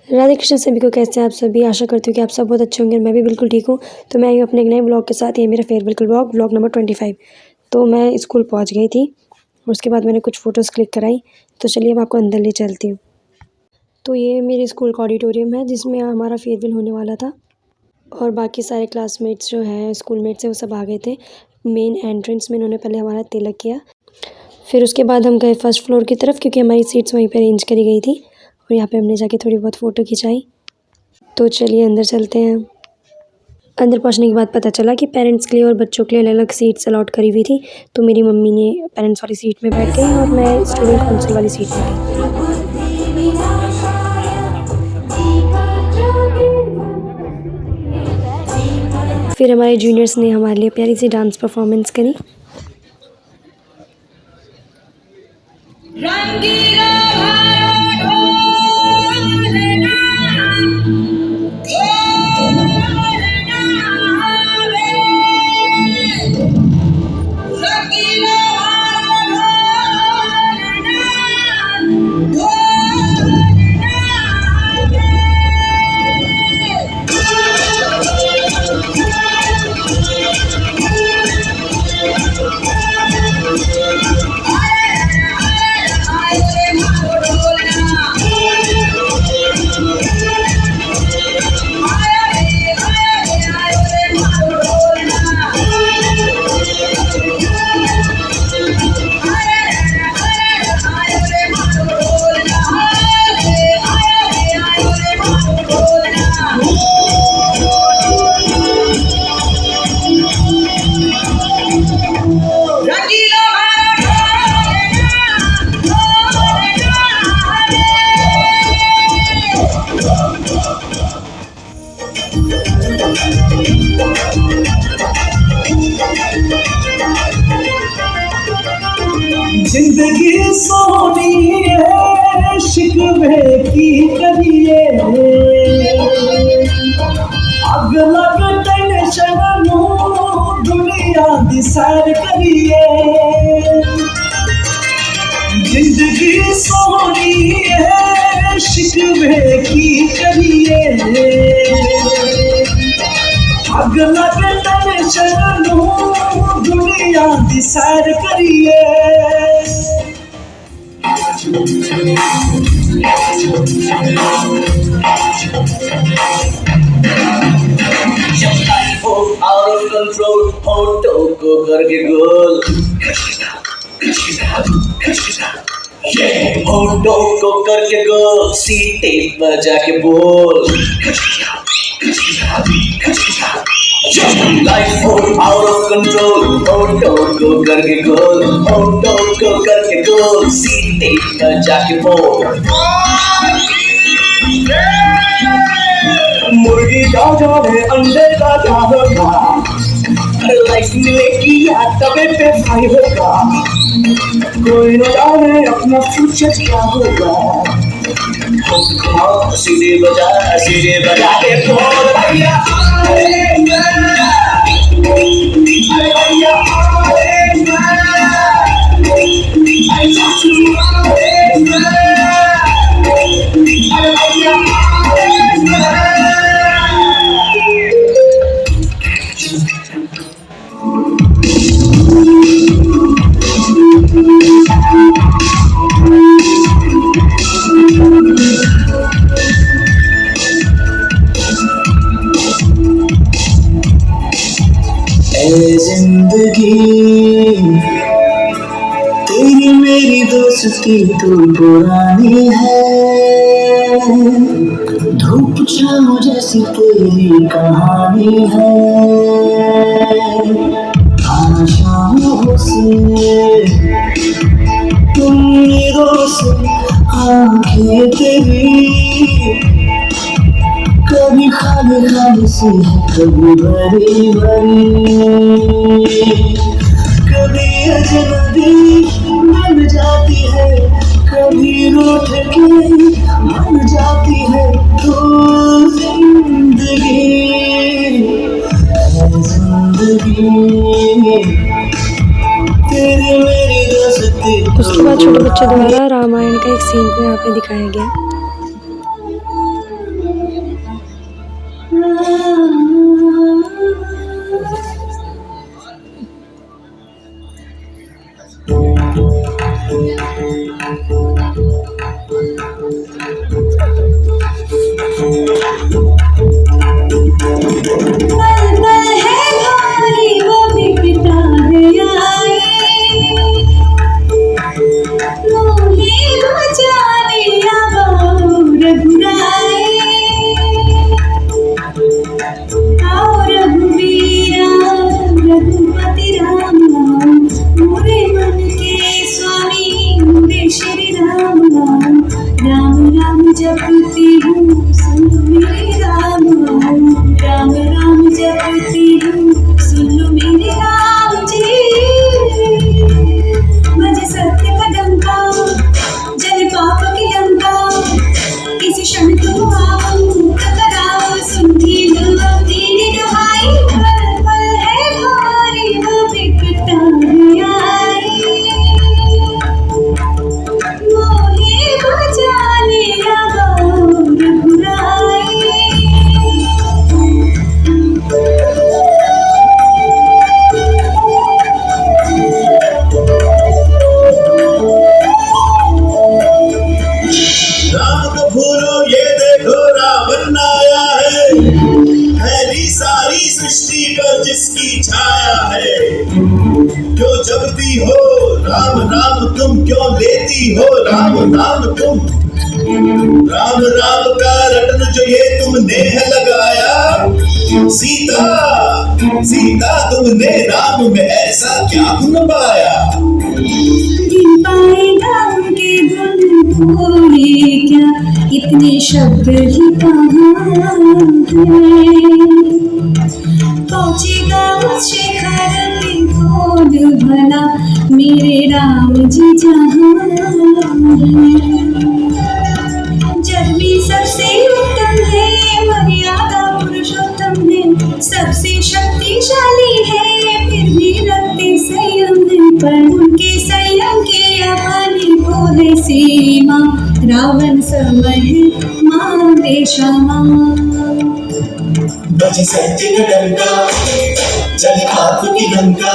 राधे कृष्ण सभी को, कैसे हैं आप सभी। आशा करती हूँ कि आप सब बहुत अच्छे होंगे और मैं भी बिल्कुल ठीक हूँ। तो मैं आई हूँ अपने एक नए ब्लॉग के साथ। ये मेरा फेयरवेल ब्लॉग नंबर 25। तो मैं स्कूल पहुँच गई थी और उसके बाद मैंने कुछ फ़ोटोज़ क्लिक कराई। तो चलिए मैं आपको अंदर ले चलती हूँ। तो ये मेरे स्कूल का ऑडिटोरियम है जिसमें हमारा फेयरवेल होने वाला था और बाकी सारे क्लासमेट्स जो हैं, स्कूलमेट्स हैं, वो सब आ गए थे। मेन एंट्रेंस में इन्होंने पहले हमारा तिलक किया, फिर उसके बाद हम गए फर्स्ट फ्लोर की तरफ क्योंकि हमारी सीट्स वहीं पर अरेंज करी गई थी और यहाँ पे हमने जाके थोड़ी बहुत फ़ोटो खिंचाई। तो चलिए अंदर चलते हैं। अंदर पहुंचने के बाद पता चला कि पेरेंट्स के लिए और बच्चों के लिए अलग अलग सीट्स अलॉट करी हुई थी। तो मेरी मम्मी ने पेरेंट्स वाली सीट में बैठ गई और मैं स्टूडेंट काउंसिल वाली सीट में गई। फिर हमारे जूनियर्स ने हमारे लिए प्यारी सी डांस परफॉर्मेंस करी। जिंदगी सोनी है शिकवे की करिए, अग लग टेंशन नू दुनिया दी सैर करिए। जिंदगी सोनी है शिकवे की करिए, अग लग टेंशन नू दुनिया दी सैर करिए। जब लाइफ हो आउट ऑफ कंट्रोल, होठों को करके गोल, होठों को करके गोल, सीटे पर जाके बोल। जब लाइफ हो आउट ऑफ कंट्रोल, होठों को करके गोल, होठों को करके गोल, सीटे पर जाके बोल। मुर्गी का जाने अंडे का क्या होगा, लाइफ मिलेगी या तबे पे भाई होगा। कोई न जाने अपना फ्यूचर क्या होगा। सीढ़ी बजा के बोल भैया, जिंदगी तेरी मेरी दोस्ती तो पुरानी है, धूप छाँव जैसी तेरी कहानी है। आशाओं से उम्मीदों से आंखें तेरी, कभी खाली खाली सी है, कभी भरी भरी, कभी अजनबी बन जाती है, कभी रूठ के मन जाती है। तो जिंदगी तेरी मेरी दोस्ती। उसके बाद छोटे बच्चे द्वारा रामायण का एक सीन को यहाँ पे दिखाया गया। टकराओ सुनती लो तेरी दुहाई पल पल है भारी वो बिकता है आई मोहे बचा लिया गौर बुराई राम को भूलो ये देखो रावण आया है, फैली सारी सृष्टि पर जिसकी छाया है। क्यों जपती हो राम राम तुम, क्यों लेती हो राम नाम तुम। राम राम का रटन जो ये तुमने है लगाया, सीता सीता तुमने राम में ऐसा क्या गुण पाया। गिन पाएगा उनके गुण कोई क्या, इतने शब्द ही कहाँ है। पहुँचेगा उस शिखर पे कौन भला, मेरे राम जी जहाँ हैं। जग में सबसे उत्तम है, मर्यादा पुरुषोत्तम है, सबसे शक्तिशाली है, फिर भी रखते संयम है। पर उनके संयम के अपनी को है सीमा, रावण समय है मां बेशमा। बज सत्य का डंका, जल पाप की लंका,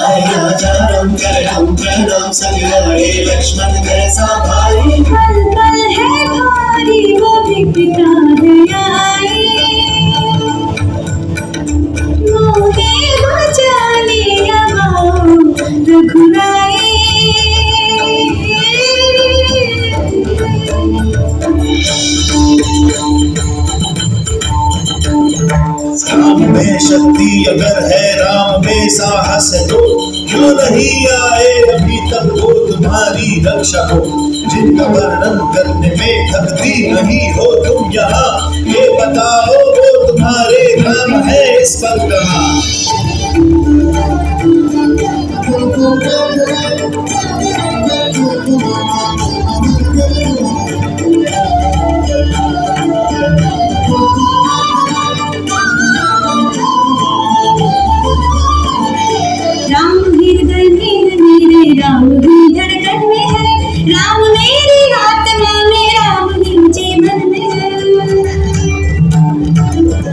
आए राजा राम कर हम प्रणाम, संग लड़े लक्ष्मण कैसा भाई। पल पल है भारी वो बिकता है आई मोहे बचा लिया रघुराई। राम में शक्ति अगर है, राम में साहस है, तो क्यों नहीं आए अभी तक वो तुम्हारी रक्षा को। जिनका वर्णन करने में थकती नहीं हो तुम यहाँ, ये बताओ वो तुम्हारे काम है इस पर कहाँ। राम हृदय में मेरे, राम भी धड़कन में है, राम मेरी आत्मा में, राम ही जीवन में है।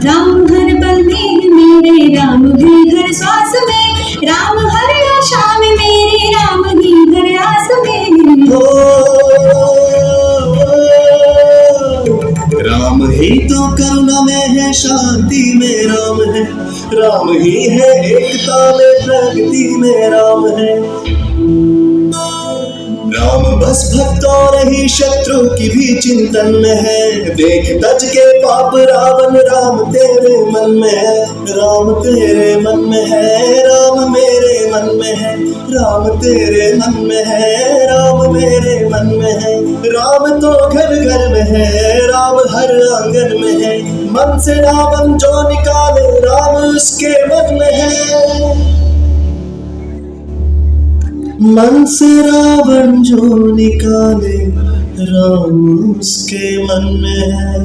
राम हर पल में मेरे, राम भी हर श्वास में, राम हर आशा में मेरी, राम ही हर आस में। राम ही तो करुणा में है, शांति में राम है, राम ही है एकता में, प्रगति में राम है। राम बस भक्तों नहीं शत्रु की भी चिंतन में है, देख तज के पाप रावण राम तेरे मन में है। राम तेरे मन में है, राम मेरे मन में है, राम तेरे मन में है, राम मेरे मन में है। राम तो घर घर में है, राम हर आंगन में है, मन से रावण जो निकाले राम उसके मन में है। मन से रावण जो निकाले राम उसके मन में है।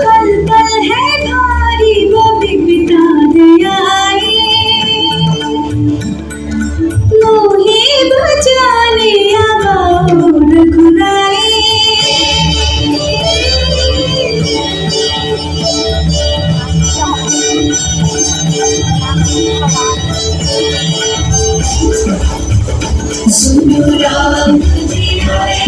पल पल है भारी वो बिकता है आई मोहे बचा लिया रघुराई। सुनो राम जी आए,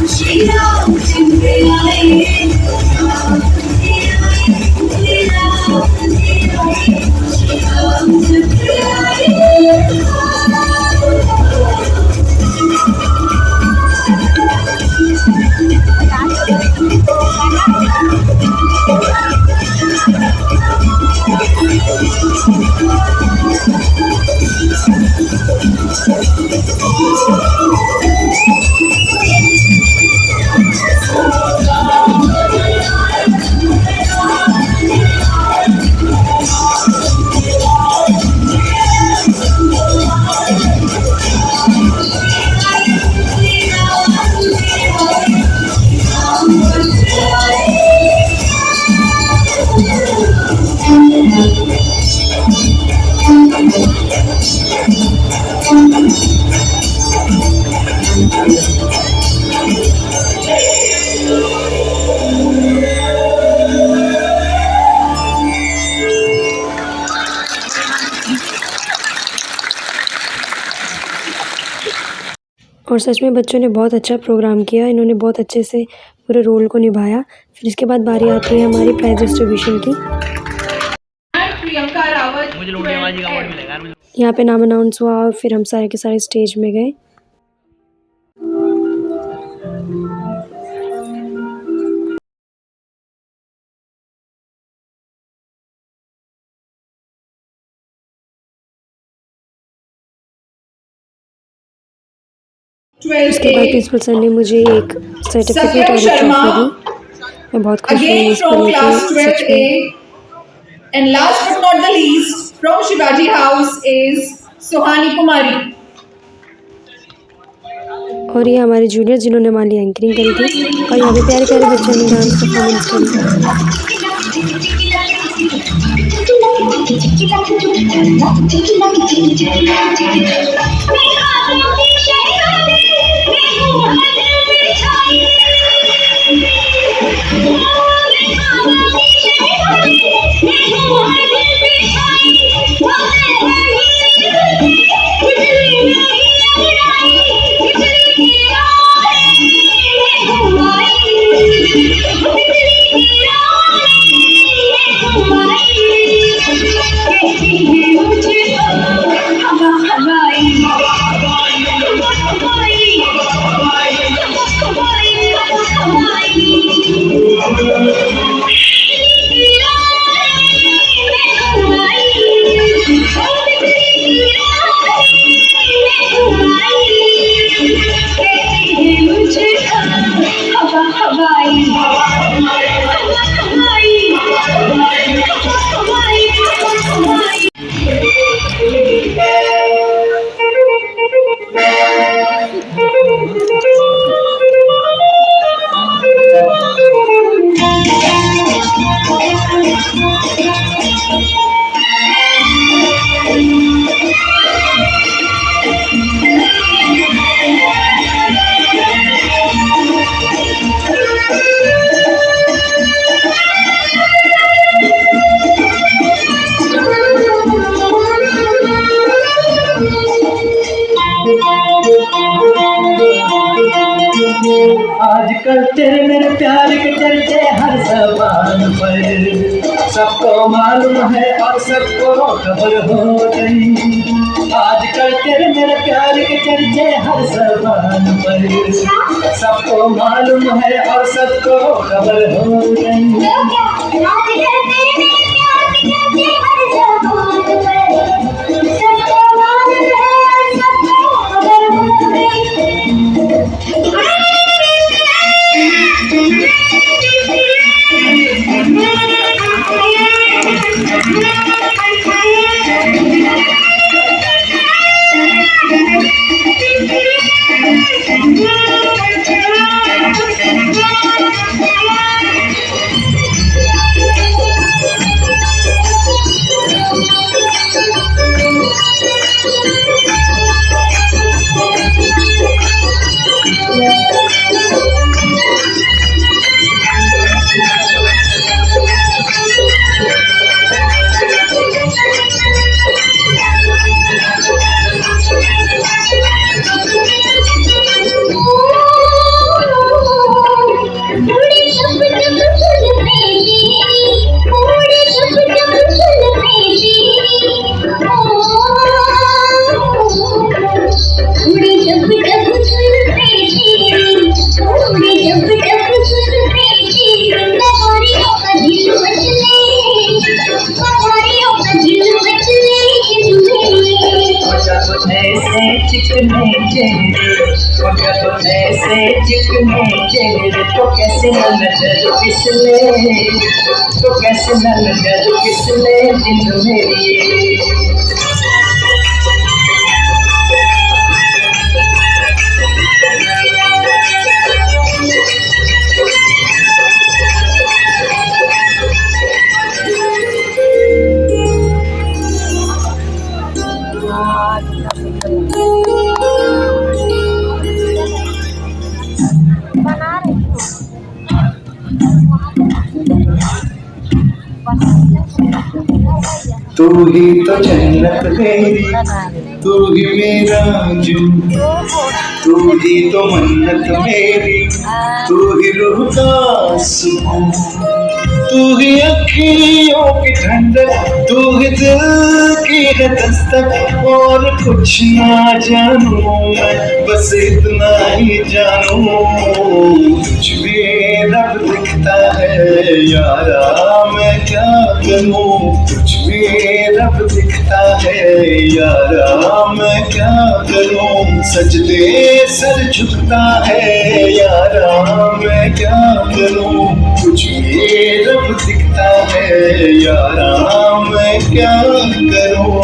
श्री राम चंद्र आए, राम जी आए, श्री राम जी आए, श्री राम चंद्र आए। और सच में बच्चों ने बहुत अच्छा प्रोग्राम किया, इन्होंने बहुत अच्छे से पूरे रोल को निभाया। फिर इसके बाद बारी आती है हमारी प्राइज डिस्ट्रीब्यूशन की। प्रियंका रावत यहाँ पे नाम अनाउंस हुआ और फिर हम सारे के सारे स्टेज में गए। उसके बाद प्रिंसिपल सर ने मुझे एक सर्टिफिकेट और एक ट्रॉफी दी। मैं बहुत खुश हुई इसको लेके, सच में। And last but not the least, from Shivaji House is Sohani Kumari. और ये हमारे जूनियर जिन्होंने हमारी एंकरिंग करी थी, और यहाँ पे प्यारे प्यारे बच्चों ने डांस परफॉर्मेंस आजकल तेरे मेरे प्यार के चर्चे हर ज़बान पर, सबको मालूम है और सबको खबर हो गई। आजकल तेरे मेरे प्यार के चर्चे हर ज़बान पर, सबको मालूम है और सबको खबर हो गई। चिकने चेहरे तो कैसे न नजर फिसले, तो कैसे न नजर फिसले दिल मेरी। तू ही तो जन्नत मेरी। तू ही मेरा जुनून, तू ही तो मन्नत मेरी, तू ही रूह का सुकून, तू ही अखियों की ठंडक, तू ही दिल की है दस्तक। और कुछ ना जानूं मैं, बस इतना ही जानूं, तुझ में रब दिखता है यारा, मैं क्या करूं। तुझ में रब दिखता है यारा, मैं क्या करूं। सजदे सर झुकता है यारा, मैं क्या करूं। तुझ में रब दिखता है यारा, मैं क्या करूं।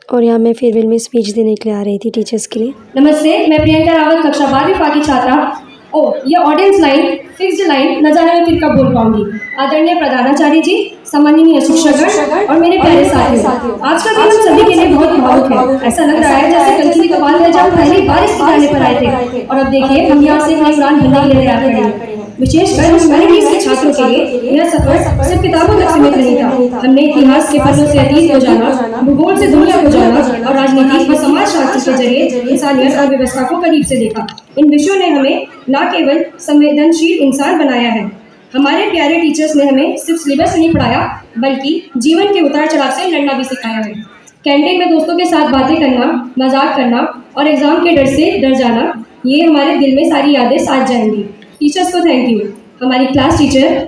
और यहाँ मैं फेयरवेल में स्पीच देने के लिए आ रही थी टीचर्स के लिए। नमस्ते, मैं प्रियंका रावत, कक्षा 12वीं फा की छात्रा। ये ऑडियंस लाइन, फिक्स्ड लाइन न जाने में फिर कब बोल पाऊंगी। आदरणीय प्रधानाचार्य जी, सम्माननीय शिक्षकगण और मेरे प्यारे साथियों, आज का दिन हम सभी के लिए बहुत भावुक है। ऐसा लग रहा है जैसे कल की कपाल में जब पहली बार इस गाने पर आए थे और अब देखिए हम यहाँ से नई उड़ान भरने के लिए आ खड़े हैं। विशेषकर ह्यूमैनिटीज के छात्रों के लिए यह सफर सिर्फ किताबों तक सीमित नहीं था। हमने इतिहास के पन्नों से अतीत को जाना, भूगोल से दुनिया को जाना और राजनीति व समाज शास्त्र के जरिए इंसानियत और व्यवस्था को करीब से देखा। इन विषयों ने हमें न केवल संवेदनशील इंसान बनाया है, हमारे प्यारे टीचर्स ने हमें सिर्फ सिलेबस नहीं पढ़ाया बल्कि जीवन के उतार चढ़ाव से लड़ना भी सिखाया है। कैंटीन में दोस्तों के साथ बातें करना, मजाक करना और एग्जाम के डर से डर जाना, ये हमारे दिल में सारी यादें साथ जाएंगी। टीचर्स को थैंक यू। हमारी क्लास टीचर,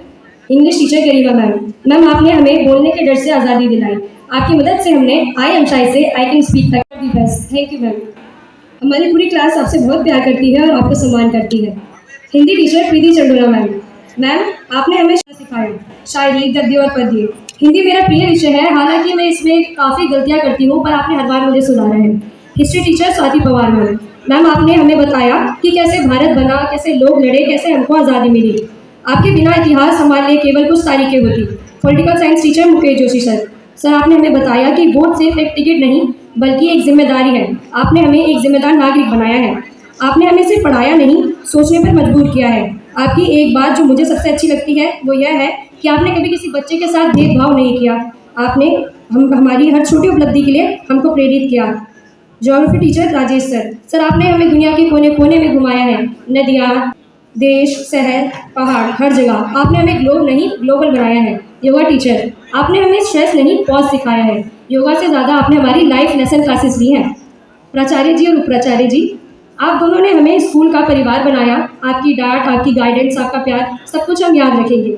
इंग्लिश टीचर गरिमा मैम, आपने हमें बोलने के डर से आज़ादी दिलाई। आपकी मदद से हमने आई एम शाय से आई कैन स्पीक तक the best. Thank you ma'am. हमारी पूरी क्लास आपसे बहुत प्यार करती है और आपको सम्मान करती है। हिंदी टीचर प्रीति चंडोला मैम, आपने हमें सिखाया शायरी, गद्य और पद्य। हिंदी मेरा प्रिय विषय है, हालांकि मैं इसमें काफ़ी गलतियाँ करती हूँ, पर आपने हर बार मुझे सुधारा है। History teacher Swati Pawar ma'am, आपने हमें बताया कि कैसे भारत बना, कैसे लोग लड़े, कैसे हमको आज़ादी मिली। आपके बिना इतिहास हमारे लिए केवल कुछ तारीखें होती। Political science teacher Mukesh Joshi sir, आपने हमें बताया कि वोट सिर्फ एक टिकट नहीं बल्कि एक जिम्मेदारी है। आपने हमें एक जिम्मेदार नागरिक बनाया है। आपने हमें सिर्फ पढ़ाया नहीं, सोचने पर मजबूर किया है। आपकी एक बात जो मुझे सबसे अच्छी लगती है वो यह है कि आपने कभी किसी बच्चे के साथ भेदभाव नहीं किया। आपने हमारी हर छोटी उपलब्धि के लिए हमको प्रेरित किया। ज्योग्राफी टीचर राजेश सर, आपने हमें दुनिया के कोने कोने में घुमाया है। नदियाँ, देश, शहर, पहाड़, हर जगह आपने हमें ग्लोब नहीं ग्लोबल बनाया है। योगा टीचर, आपने हमें स्ट्रेस नहीं पॉज सिखाया है। योगा से ज़्यादा आपने हमारी लाइफ लेसन क्लासेस ली हैं। प्राचार्य जी और उपप्राचार्य जी, आप दोनों ने हमें स्कूल का परिवार बनाया। आपकी डांट, आपकी गाइडेंस, आपका प्यार, सब कुछ हम याद रखेंगे।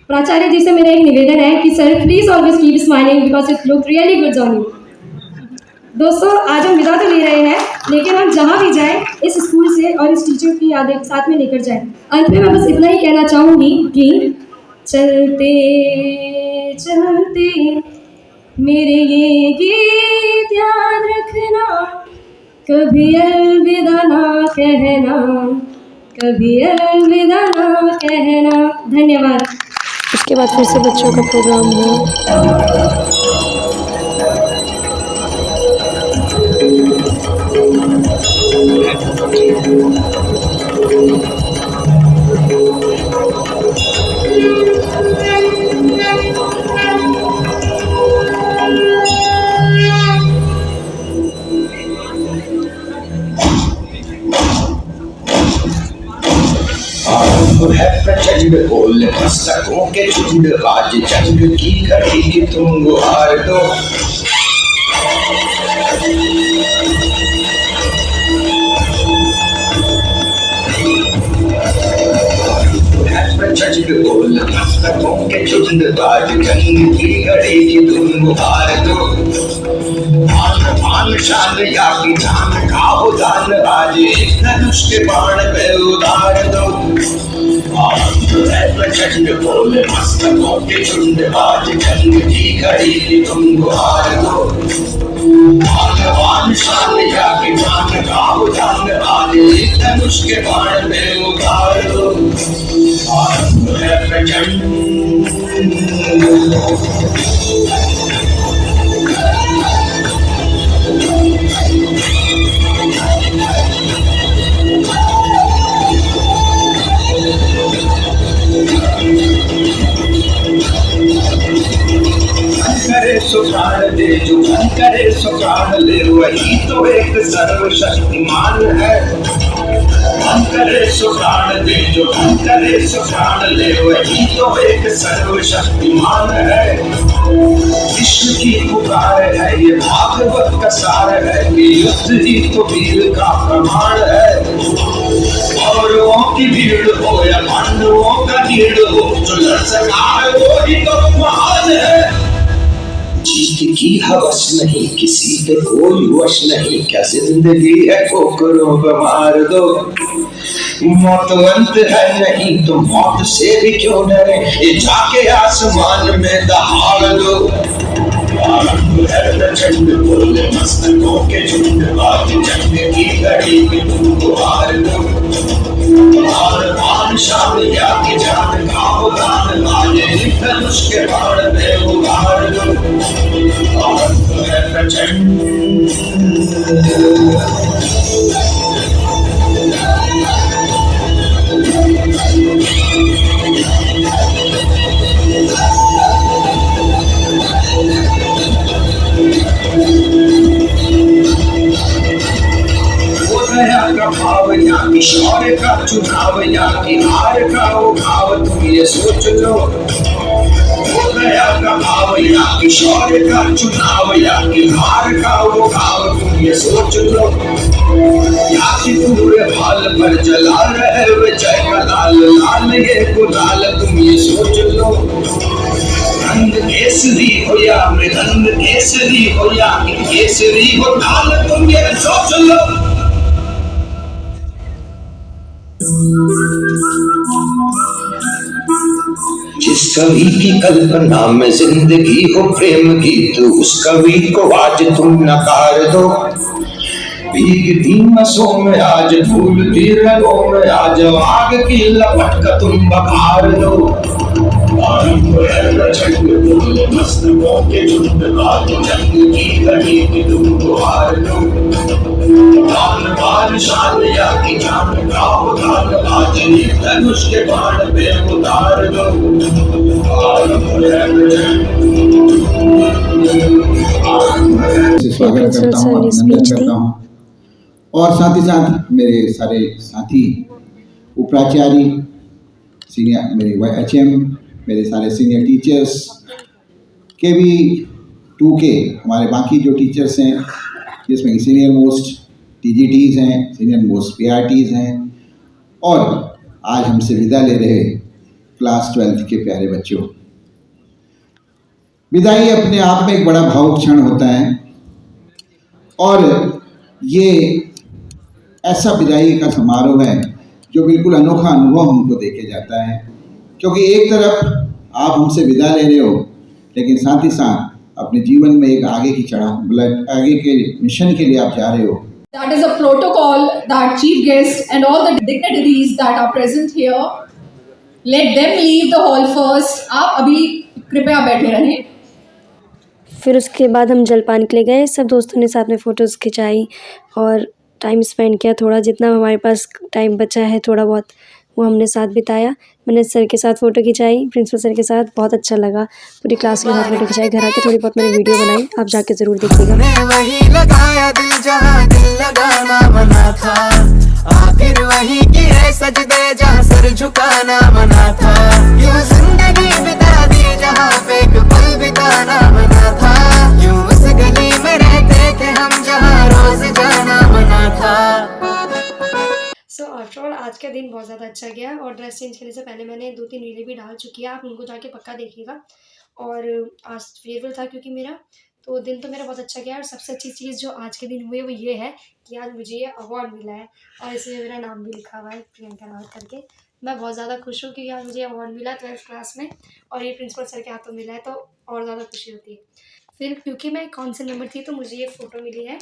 प्राचार्य जी से मेरा एक निवेदन है कि sir please always keep smiling because it look really good on you. दोस्तों, आज हम विदा तो ले रहे हैं, लेकिन हम जहाँ भी जाएं इस स्कूल से और इस टीचर की यादें साथ में लेकर जाएं। अंत में मैं बस इतना ही कहना चाहूँगी कि चलते चलते मेरे ये गीत याद रखना, कभी अलविदा ना कहना, कभी अलविदा ना कहना। धन्यवाद। उसके बाद फिर से बच्चों का प्रोग्राम हुआ। है प्रचंड बोल मस्तकों के झुंड, आज जंग की घड़ी की तुम गुहार दो। प्रचंड बोल मस्तकों के झुंड, आज जंग की घड़ी की तुम गुहार दो। मान शान या की जान का उदान, आज एक धनुष के बाण पे उतार दो। प्रचंड बोल मस्तकों के झुंड, आज जंग की घड़ी की तुम गुहार दो। भगवान शान या कि जान गाँव जान आगे धनुष के बाण में उतार दो। आरंभ है प्रचंड। करे सो प्राण दे, जो मन करे सो प्राण ले, वही तो एक सर्वशक्तिमान है। मन करे सो प्राण दे, जो मन करे सो प्राण ले, वही तो एक सर्वशक्तिमान है। विश्व की पुकार है ये भागवत का सार है, कि युद्ध ही तो वीर का प्रमाण है। औरों की भीड़ हो या पांडवों का भीड़ हो, जो लड़ सका है वो ही तो महान है। जीत की हवस नहीं, किसी पे कोई वश नहीं, क्या जिंदगी है ठोकरों पे मार दो। मौत अंत है नहीं तो मौत से भी क्यों डरे, ये जाके आसमान में दहाड़ दो। आरंभ है प्रचंड, बोले मस्तकों के झुंड, आज जंग की घड़ी में तुमको हार दो। मान शान या कि जान गाँव दान, आगे धनुष के बाण में उतार दो। आरंभ है प्रचंड। का भाव या कि शौर्य का चुनाव, या कि हार का वो भाव, तुम ये सोच लो। दया का भाव या कि शौर्य का चुनाव, या कि हार का वो भाव, तुम ये सोच लो। या कि पूरे भाल पर जला रहे विजय का लाल, लाल ये गुलाल, तुम ये सोच लो। रंग केसरी हो या मृदंग केसरी हो, या कि केसरी हो लाल, तुम ये सोच लो। जिस कवि की कल्पना में जिंदगी हो प्रेम गीत, उस कवि को आज तुम नकार दो। भीगती मसों में आज फूलती रगों में, आज आग की लपट का तुम बखार दो। आरंभ है प्रचंड, बोले मस्तकों के झुंड, आज जंग की घड़ी में तुमको हार दो। दान शान या कि जान गाँव दान, आज धनुष के बाण में उतार दो। आरंभ है स्वागत करता हूँ, अभिनंदन करता हूँ। और साथ ही साथ मेरे सारे साथी, उपाचार्य, सीनियर मेरे HM, मेरे सारे सीनियर टीचर्स, KB2 के हमारे बाकी जो टीचर्स हैं, जिसमें कि सीनियर मोस्ट TGTs हैं, सीनियर मोस्ट PRTs हैं, और आज हमसे विदा ले रहे क्लास 12th के प्यारे बच्चों। विदाई अपने आप में एक बड़ा भावुक क्षण होता है, और ये ऐसा विदाई का समारोह है जो बिल्कुल अनोखा अनुभव हमको देके जाता है, क्योंकि एक तरफ आप हमसे विदा ले रहे हो, लेकिन साथ ही साथ अपने जीवन में एक आगे की आगे के मिशन के लिए आप जा रहे हो। That is a protocol that chief guests and all the dignitaries that are present here, let them leave the hall first. आप अभी कृपया बैठे रहें। फिर उसके बाद हम जलपान के लिए गए, सब दोस्तों ने साथ में फ़ोटोज़ खिंचाई और टाइम स्पेंड किया। थोड़ा जितना हमारे पास टाइम बचा है थोड़ा बहुत वो हमने साथ बिताया। मैंने सर के साथ फ़ोटो खिंचाई, प्रिंसिपल सर के साथ, बहुत अच्छा लगा। पूरी क्लास के साथ फ़ोटो खिंचाई। घर आके थोड़ी बहुत मैंने वीडियो बनाई, आप जाके ज़रूर देखिएगा। वही लगाया दिल जहाँ दिल लगाना मना था, आखिर वही की है सजदे जहाँ सर झुकाना मना था। यूं जिंदगी बिता दी जहाँ पे एक पल बिताना मना था, यूं उस गली में रहते थे हम जहाँ रोज जाना मना था। सो आफ्टर ऑल आज का दिन बहुत ज़्यादा अच्छा गया, और ड्रेस चेंज करने से पहले मैंने 2-3 रीलें भी डाल चुकी है, आप उनको जाके पक्का देखिएगा। और आज फेयरवेल था क्योंकि मेरा, तो दिन तो मेरा बहुत अच्छा गया। और सबसे अच्छी चीज़ जो आज के दिन हुई है वो ये है कि आज मुझे ये अवार्ड मिला है, और इसमें मेरा नाम भी लिखा हुआ है प्रियंका रावत करके। मैं बहुत ज़्यादा खुश हूँ क्योंकि आज मुझे अवार्ड मिला 12th क्लास में, और ये प्रिंसिपल सर के हाथों मिला है, तो और ज़्यादा खुशी होती है। फिर क्योंकि मैं काउंसिल मेंबर थी तो मुझे ये फ़ोटो मिली है,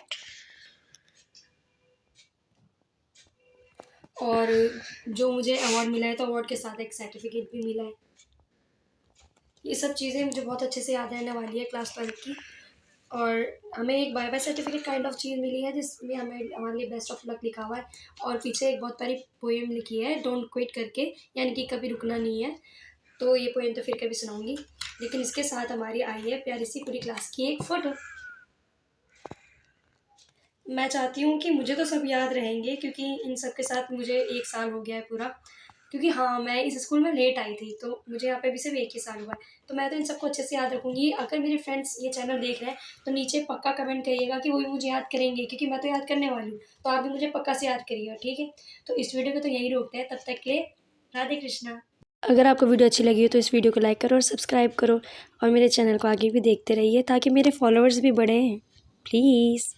और जो मुझे अवार्ड मिला है तो अवार्ड के साथ एक सर्टिफिकेट भी मिला है। ये सब चीज़ें मुझे बहुत अच्छे से याद रहने वाली है क्लास 12 की। और हमें एक bye bye certificate kind of चीज़ मिली है जिसमें हमारे लिए बेस्ट ऑफ लक लिखा हुआ है, और पीछे एक बहुत प्यारी पोएम लिखी है, डोंट क्विट करके, यानी कि कभी रुकना नहीं है। तो ये पोएम तो फिर कभी सुनाऊंगी, लेकिन इसके साथ हमारी आई है प्यारी सी पूरी क्लास की एक फ़ोटो। मैं चाहती हूँ कि मुझे तो सब याद रहेंगे क्योंकि इन सब के साथ मुझे 1 साल हो गया है पूरा। क्योंकि हाँ, मैं इस स्कूल में लेट आई थी तो मुझे यहाँ पे भी सिर्फ 1 ही साल हुआ है। तो मैं तो इन सबको अच्छे से याद रखूँगी। अगर मेरे फ्रेंड्स ये चैनल देख रहे हैं तो नीचे पक्का कमेंट करिएगा कि वो भी मुझे याद करेंगे, क्योंकि मैं तो याद करने वाली हूँ। तो आप भी मुझे पक्का से याद करिएगा, ठीक है? तो इस वीडियो को तो यहीं रोकते हैं, तब तक के लिए राधे कृष्णा। अगर आपको वीडियो अच्छी लगी हो तो इस वीडियो को लाइक करो और सब्सक्राइब करो, और मेरे चैनल को आगे भी देखते रहिए ताकि मेरे फॉलोअर्स भी बढ़ें, प्लीज़।